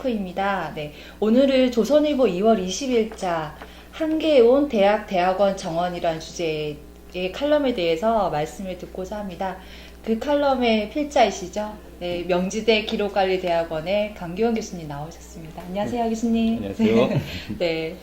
토크입니다. 네, 오늘은 조선일보 2월 20일자 한계에 온 대학, 대학원 정원이라는 주제의 칼럼에 대해서 말씀을 듣고자 합니다. 그 칼럼의 필자이시죠? 네, 명지대 기록관리대학원의 강규원 교수님 나오셨습니다. 안녕하세요, 교수님. 안녕하세요. 네,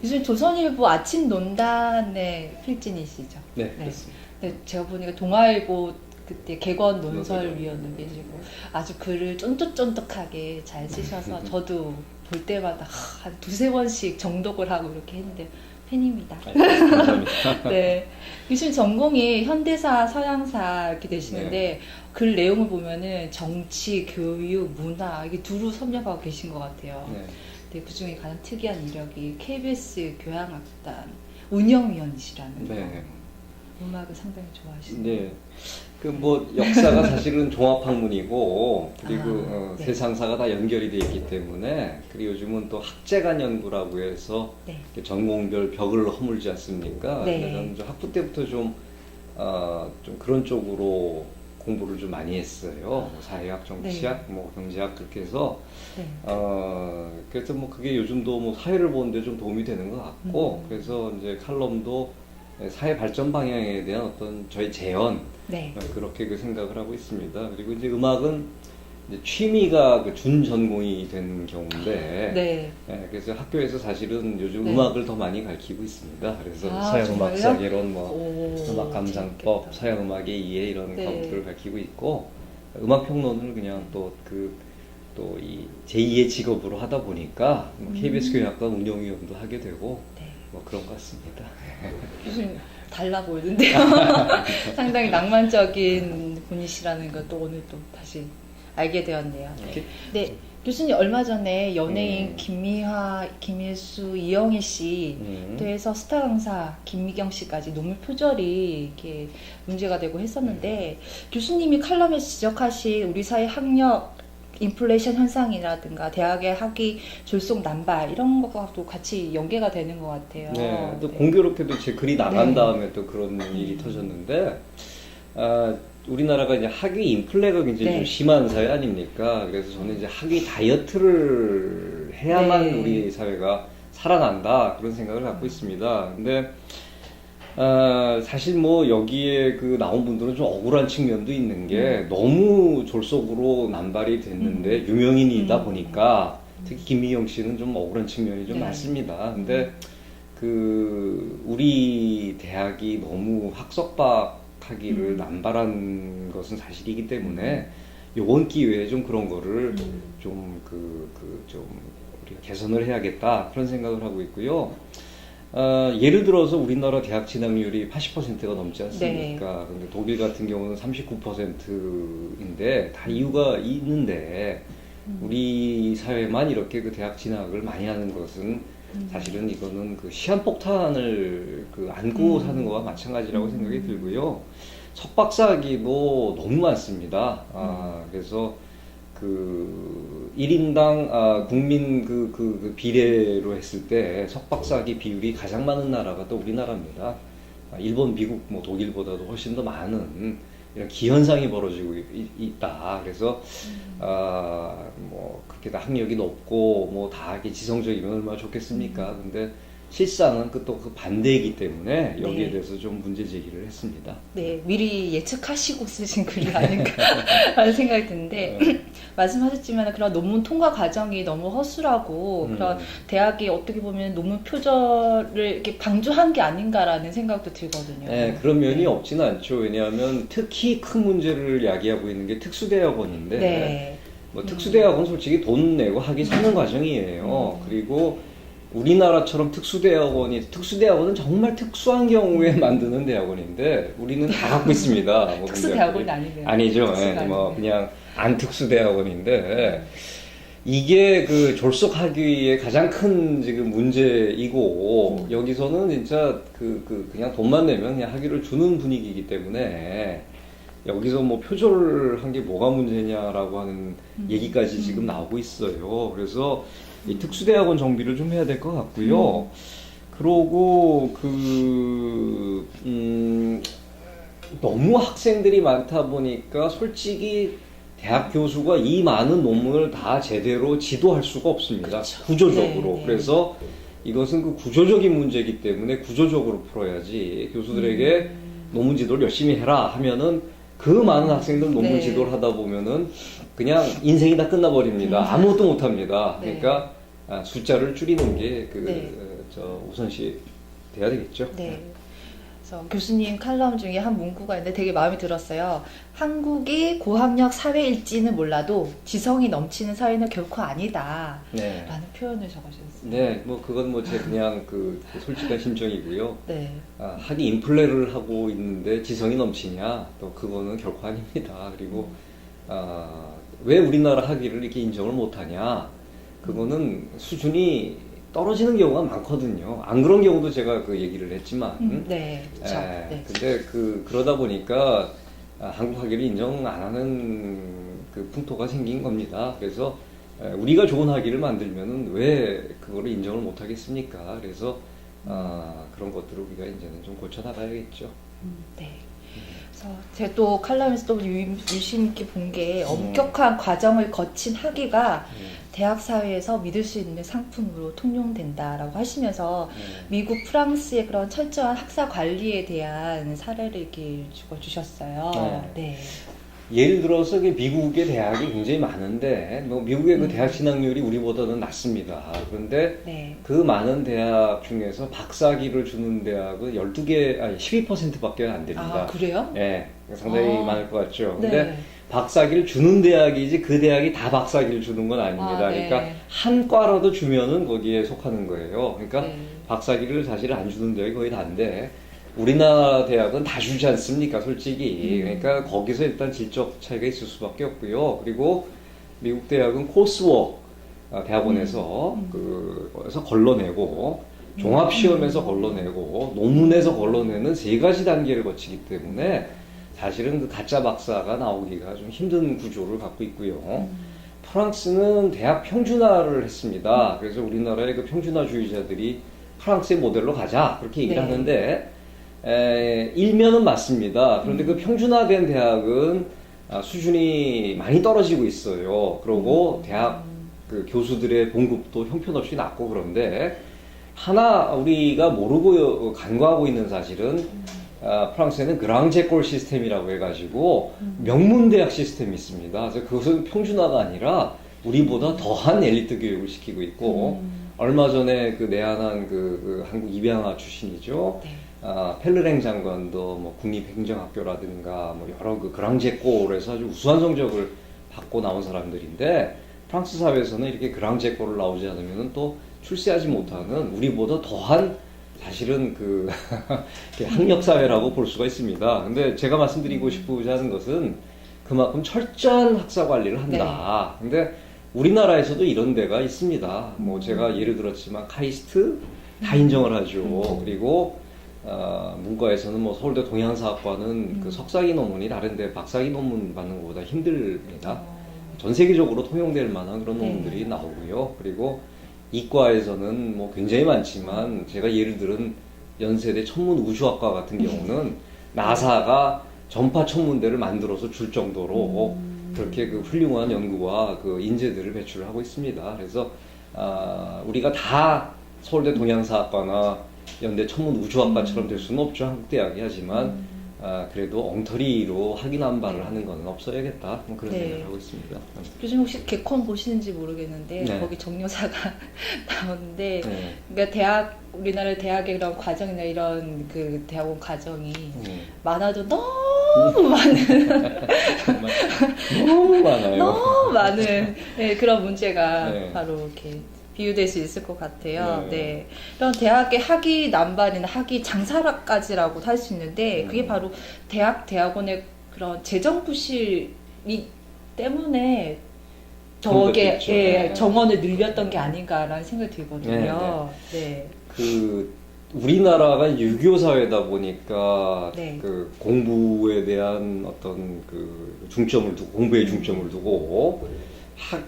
요즘 조선일보 아침 논단의 필진이시죠? 네, 그렇습니다. 네, 제가 보니까 동아일보 그때 개건 논설위원도 계시고 아주 글을 쫀득쫀득하게 잘 쓰셔서 저도 볼 때마다 한 두세 번씩 정독을 하고 이렇게 했는데 팬입니다. 감사합니다. 네, 교수님 전공이 현대사, 서양사 이렇게 되시는데 글 내용을 보면은 정치, 교육, 문화 이게 두루 섭렵하고 계신 것 같아요. 네. 네, 그 중에 가장 특이한 이력이 KBS 교향악단 운영위원이시라는 네. 거. 음악을 상당히 좋아하시네요. 네. 그 뭐 역사가 사실은 종합학문이고 그리고 네. 세상사가 다 연결이 되어 있기 때문에 그리고 요즘은 또 학제간 연구라고 해서 네. 전공별 벽을 허물지 않습니까? 네. 근데 저는 좀 학부 때부터 좀 그런 쪽으로 공부를 좀 많이 했어요. 뭐 사회학, 정치학, 뭐 경제학 그렇게 해서 네. 그래서 뭐 그게 요즘도 뭐 사회를 보는데 좀 도움이 되는 것 같고 그래서 이제 칼럼도 사회 발전 방향에 대한 어떤 저희 재현 네. 그렇게 그 생각을 하고 있습니다. 그리고 이제 음악은 이제 취미가 그 준 전공이 된 경우인데, 네. 그래서 학교에서 사실은 요즘 네. 음악을 더 많이 가르치고 있습니다. 그래서 서양 음악 정말요? 사개론, 뭐 오, 음악 감상법, 재밌겠다. 서양 음악의 이해 이런 네. 과목들을 가르치고 있고, 음악 평론을 그냥 또 이 제2의 직업으로 하다 보니까 뭐 KBS 교향악단 운영위원도 하게 되고 네. 뭐 그런 것 같습니다. 교수님 달라 보이는데요. 상당히 낭만적인 분이시라는 걸 또 오늘 또 다시 알게 되었네요. 네. 교수님 얼마 전에 연예인 김미화, 김일수, 이영애 씨 또해서 스타 강사 김미경 씨까지 논문 표절이 이렇게 문제가 되고 했었는데 교수님이 칼럼에 지적하신 우리 사회 학력 인플레이션 현상이라든가 대학의 학위 졸속 난발 이런 것과도 같이 연계가 되는 것 같아요. 네, 또 네. 공교롭게도 제 글이 나간 네. 다음에 또 그런 일이 터졌는데, 우리나라가 이제 학위 인플레가 굉장히 네. 좀 심한 사회 아닙니까? 그래서 저는 이제 학위 다이어트를 해야만 네. 우리 사회가 살아난다 그런 생각을 갖고 있습니다. 근데 사실 뭐 여기에 그 나온 분들은 좀 억울한 측면도 있는 게 너무 졸속으로 남발이 됐는데 유명인이다 보니까 특히 김미경 씨는 좀 억울한 측면이 좀 네. 많습니다. 근데 그 우리 대학이 너무 학석박 학위를 남발한 것은 사실이기 때문에 요번 기회에 좀 그런 거를 좀 우리가 개선을 해야겠다 그런 생각을 하고 있고요. 예를 들어서 우리나라 대학 진학률이 80%가 넘지 않습니까? 근데 독일 같은 경우는 39%인데 다 이유가 있는데 우리 사회만 이렇게 그 대학 진학을 많이 하는 것은 사실은 이거는 그 시한폭탄을 그 안고 사는 거와 마찬가지라고 생각이 들고요. 석박사학위도 너무 많습니다. 그래서 그 1인당 국민 그 비례로 했을 때 석박사학위 비율이 가장 많은 나라가 또 우리나라입니다. 일본, 미국, 뭐 독일보다도 훨씬 더 많은 이런 기현상이 벌어지고 있다. 그래서 뭐 그렇게 다 학력이 높고 뭐 다 이렇게 지성적이면 얼마나 좋겠습니까? 근데 실상은 또 그 반대이기 때문에 여기에 네. 대해서 좀 문제 제기를 했습니다. 네, 미리 예측하시고 쓰신 글이 아닌가 하는 생각이 드는데 말씀하셨지만 그런 논문 통과 과정이 너무 허술하고 그런 대학이 어떻게 보면 논문 표절을 이렇게 방조한 게 아닌가라는 생각도 들거든요. 네, 그런 면이 없지는 않죠. 왜냐하면 특히 큰 문제를 야기하고 있는 게 특수대학원인데 네. 뭐 특수대학원 솔직히 돈 내고 하기 사는 과정이에요. 그리고 우리나라처럼 특수대학원은 정말 특수한 경우에 만드는 대학원인데 우리는 다 갖고 있습니다. 뭐 특수대학원이 아니네요. 아니죠. 특수가 뭐 아니네요. 그냥 안 특수대학원인데 이게 그 졸속 학위의 가장 큰 지금 문제이고 여기서는 진짜 그냥 돈만 내면 그냥 학위를 주는 분위기이기 때문에 여기서 뭐 표절한 게 뭐가 문제냐라고 하는 얘기까지 지금 나오고 있어요. 그래서 이 특수대학원 정비를 좀 해야 될 것 같고요. 그러고 너무 학생들이 많다 보니까 솔직히 대학 교수가 이 많은 논문을 다 제대로 지도할 수가 없습니다. 그렇죠. 구조적으로. 네, 네. 그래서 이것은 그 구조적인 문제이기 때문에 구조적으로 풀어야지 교수들에게 논문 지도를 열심히 해라 하면은 그 많은 학생들 논문 네. 지도를 하다 보면은 그냥 인생이 다 끝나버립니다. 아무것도 못합니다. 네. 그러니까 숫자를 줄이는 게 네. 우선시 돼야 되겠죠. 네. 그래서 교수님 칼럼 중에 한 문구가 있는데 되게 마음에 들었어요. 한국이 고학력 사회일지는 몰라도 지성이 넘치는 사회는 결코 아니다. 네. 라는 표현을 적으셨어요. 네, 뭐 그건 뭐 제 그냥 그 솔직한 심정이고요. 네. 학이 인플레를 하고 있는데 지성이 넘치냐? 또 그거는 결코 아닙니다. 그리고 왜 우리나라 학위를 이렇게 인정을 못하냐? 그거는 수준이 떨어지는 경우가 많거든요. 안 그런 경우도 제가 그 얘기를 했지만, 네, 그렇죠. 네. 근데 그러다 보니까 한국 학위를 인정 안 하는 그 풍토가 생긴 겁니다. 그래서 우리가 좋은 학위를 만들면은 왜 그거를 인정을 못 하겠습니까? 그래서 그런 것들을 우리가 이제는 좀 고쳐 나가야겠죠. 네. 그래서 제가 또 칼럼에서 또 유심 있게 본 게 엄격한 과정을 거친 학위가 대학 사회에서 믿을 수 있는 상품으로 통용된다라고 하시면서 미국, 프랑스의 그런 철저한 학사 관리에 대한 사례를 이렇게 주셨어요. 네. 예를 들어서 미국의 대학이 굉장히 많은데 뭐 미국의 그 대학 진학률이 우리보다는 낮습니다. 그런데 네. 그 많은 대학 중에서 박사학위를 주는 대학은 12%밖에 안 됩니다. 아, 그래요? 네, 상당히 많을 것 같죠. 근데 네. 박사학위를 주는 대학이지 그 대학이 다 박사학위를 주는 건 아닙니다. 네. 그러니까 한 과라도 주면은 거기에 속하는 거예요. 그러니까 네. 박사학위를 사실 안 주는 대학이 거의 다인데 우리나라 대학은 다 주지 않습니까, 솔직히. 그러니까 거기서 일단 질적 차이가 있을 수밖에 없고요. 그리고 미국 대학은 코스워크 대학원에서 그에서 걸러내고 종합시험에서 걸러내고 논문에서 걸러내는 세 가지 단계를 거치기 때문에 사실은 그 가짜 박사가 나오기가 좀 힘든 구조를 갖고 있고요. 프랑스는 대학 평준화를 했습니다. 그래서 우리나라의 그 평준화주의자들이 프랑스의 모델로 가자 그렇게 얘기를 네. 하는데 일면은 맞습니다. 그런데 그 평준화된 대학은 수준이 많이 떨어지고 있어요. 그리고 대학 그 교수들의 봉급도 형편없이 낮고 그런데 하나 우리가 모르고 간과하고 있는 사실은 프랑스에는 그랑제꼴 시스템이라고 해가지고 명문대학 시스템이 있습니다. 그래서 그것은 평준화가 아니라 우리보다 더한 엘리트 교육을 시키고 있고 얼마 전에 그 내한한 그 한국 입양아 출신이죠. 네. 펠르랭 장관도 뭐 국립행정학교라든가 뭐 여러 그 그랑제꼴에서 아주 우수한 성적을 받고 나온 사람들인데 프랑스 사회에서는 이렇게 그랑제꼴을 나오지 않으면 또 출세하지 못하는 우리보다 더한 사실은 그 학력 사회라고 볼 수가 있습니다. 근데 제가 말씀드리고 싶고자 하는 것은 그만큼 철저한 학사 관리를 한다. 근데 우리나라에서도 이런 데가 있습니다. 뭐 제가 예를 들었지만 카이스트 다 인정을 하죠. 그리고 문과에서는 뭐 서울대 동양사학과는 그 석사기 논문이 다른데 박사기 논문 받는 것보다 힘듭니다. 전 세계적으로 통용될 만한 그런 논문들이 나오고요. 그리고 이과에서는 뭐 굉장히 많지만 제가 예를 들은 연세대 천문우주학과 같은 경우는 나사가 전파 천문대를 만들어서 줄 정도로 그렇게 그 훌륭한 연구와 그 인재들을 배출하고 있습니다. 그래서 우리가 다 서울대 동양사학과나 연대 천문우주학과처럼 될 수는 없죠. 한국 대학이. 하지만 그래도 엉터리로 학위 남발을 하는 건 없어야겠다. 뭐 그런 생각을 하고 있습니다. 교수님 혹시 개콘 보시는지 모르겠는데 네. 거기 정여사가 나오는데 네. 그러니까 우리나라 대학의 그런 과정이나 이런 그 대학원 과정이 많아도 너무 많은 정말 너무 많아요. 너무 많은 네, 그런 문제가 네. 바로 이렇게 비유될 수 있을 것 같아요. 네. 네. 이런 대학의 학위 남발이나 학위 장사라까지라고 할 수 있는데 그게 바로 대학원의 그런 재정 부실이 때문에 저게 그렇겠죠. 예, 네. 정원을 늘렸던 게 아닌가라는 생각이 들거든요. 네. 그 우리나라가 유교 사회다 보니까 네. 그 공부에 대한 어떤 그 중점을 두고 공부에 중점을 두고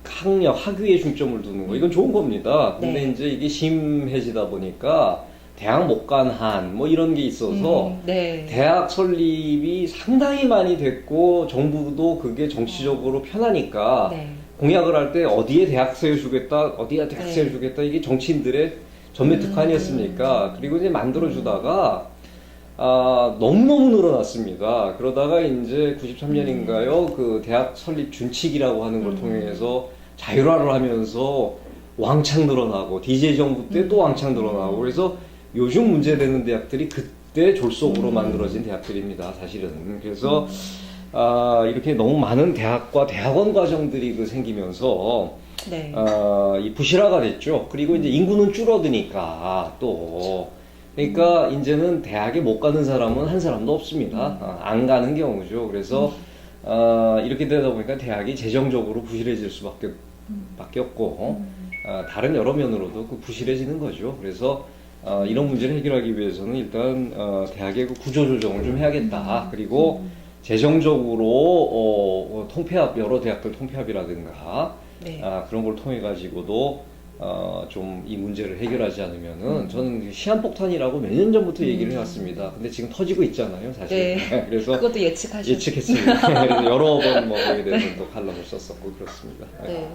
학력 학위에 중점을 두는 거 이건 좋은 겁니다. 근데 네. 이제 이게 심해지다 보니까 대학 못 간 한 뭐 이런 게 있어서 네. 대학 설립이 상당히 많이 됐고 정부도 그게 정치적으로 편하니까 네. 공약을 할 때 어디에 대학 세워주겠다, 어디에 대학 네. 세워주겠다 이게 정치인들의 전매 특권이었습니까? 그리고 이제 만들어주다가 너무너무 늘어났습니다. 그러다가 이제 93년인가요? 그 대학 설립 준칙이라고 하는 걸 통해서 자율화를 하면서 왕창 늘어나고 DJ 정부 때 또 왕창 늘어나고 그래서 요즘 문제되는 대학들이 그때 졸속으로 만들어진 대학들입니다. 사실은. 그래서 이렇게 너무 많은 대학과 대학원 과정들이 생기면서 네. 이 부실화가 됐죠. 그리고 이제 인구는 줄어드니까 또 그러니까 이제는 대학에 못 가는 사람은 한 사람도 없습니다. 안 가는 경우죠. 그래서 이렇게 되다 보니까 대학이 재정적으로 부실해질 수밖에 없고 다른 여러 면으로도 그 부실해지는 거죠. 그래서 이런 문제를 해결하기 위해서는 일단 대학의 그 구조 조정을 좀 해야겠다. 그리고 재정적으로 통폐합 여러 대학들 통폐합이라든가 네. 그런 걸 통해 가지고도 좀 이 문제를 해결하지 않으면은 저는 시한폭탄이라고 몇 년 전부터 얘기를 해왔습니다. 근데 지금 터지고 있잖아요, 사실. 네. 그래서 그것도 예측하셨어요. 예측했습니다. 그래서 여러 번 뭐 거기에 대해서 또 칼럼을 썼었고 그렇습니다. 네.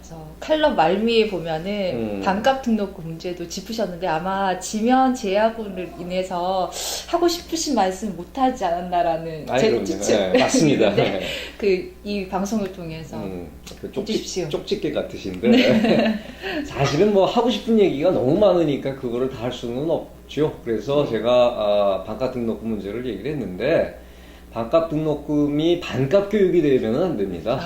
그래서 칼럼 말미에 보면은 반값 등록금 문제도 짚으셨는데 아마 지면 제약으로 인해서 하고 싶으신 말씀 못하지 않았나라는 제 그럼요. 추측. 네, 맞습니다. 네. 이 방송을 통해서 그 해주십시오. 쪽집게 같으신데 사실은 뭐 하고 싶은 얘기가 너무 많으니까 그거를 다 할 수는 없죠. 그래서 제가 반값 등록금 문제를 얘기를 했는데 반값 등록금이 반값 교육이 되면 안 됩니다.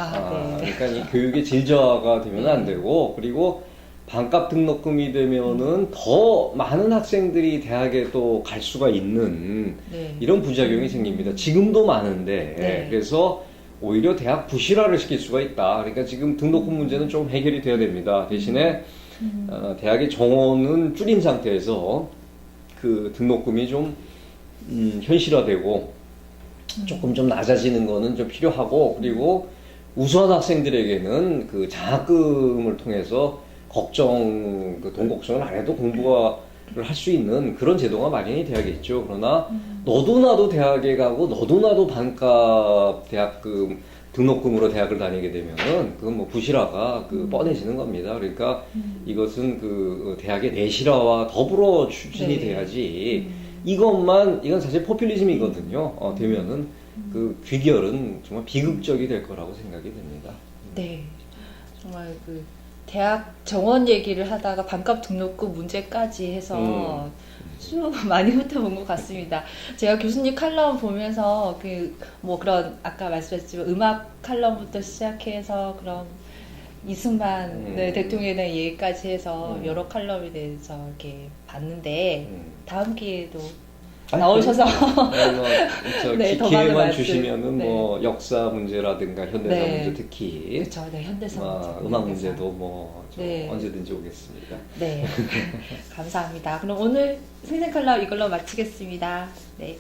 네. 그러니까 이 교육의 질 저하가 되면 안 되고 그리고 반값 등록금이 되면은 더 많은 학생들이 대학에 또 갈 수가 있는 네. 이런 부작용이 생깁니다. 지금도 많은데 네. 그래서 오히려 대학 부실화를 시킬 수가 있다. 그러니까 지금 등록금 문제는 좀 해결이 돼야 됩니다. 대신에 대학의 정원은 줄인 상태에서 그 등록금이 좀 현실화되고 조금 좀 낮아지는 거는 좀 필요하고 그리고 우수한 학생들에게는 그 장학금을 통해서 돈 걱정을 안 해도 공부를 할 수 있는 그런 제도가 마련이 돼야겠죠. 그러나 너도 나도 대학에 가고 너도 나도 반값 대학금 등록금으로 대학을 다니게 되면은 그건 뭐 부실화가 뻔해지는 겁니다. 그러니까 이것은 그 대학의 내실화와 더불어 추진이 네. 돼야지 이건 사실 포퓰리즘이거든요. 되면은 그 귀결은 정말 비극적이 될 거라고 생각이 됩니다. 네. 정말 그 대학 정원 얘기를 하다가 반값 등록금 문제까지 해서 쭉 많이 훑어본 것 같습니다. 제가 교수님 칼럼 보면서 뭐 그런 아까 말씀하셨지만 음악 칼럼부터 시작해서 그런 이승만 대통령에 대한 얘기까지 해서 여러 칼럼에 대해서 이렇게 봤는데 다음 기회에도 나오셔서 네, 더 많은 기회만 말씀. 주시면은 네. 뭐 역사 문제라든가 현대사 네. 문제 특히 그렇죠. 네, 현대사 문제, 음악 현대사. 문제도 뭐 네. 언제든지 오겠습니다. 네, 감사합니다. 그럼 오늘 생생칼럼 이걸로 마치겠습니다. 네.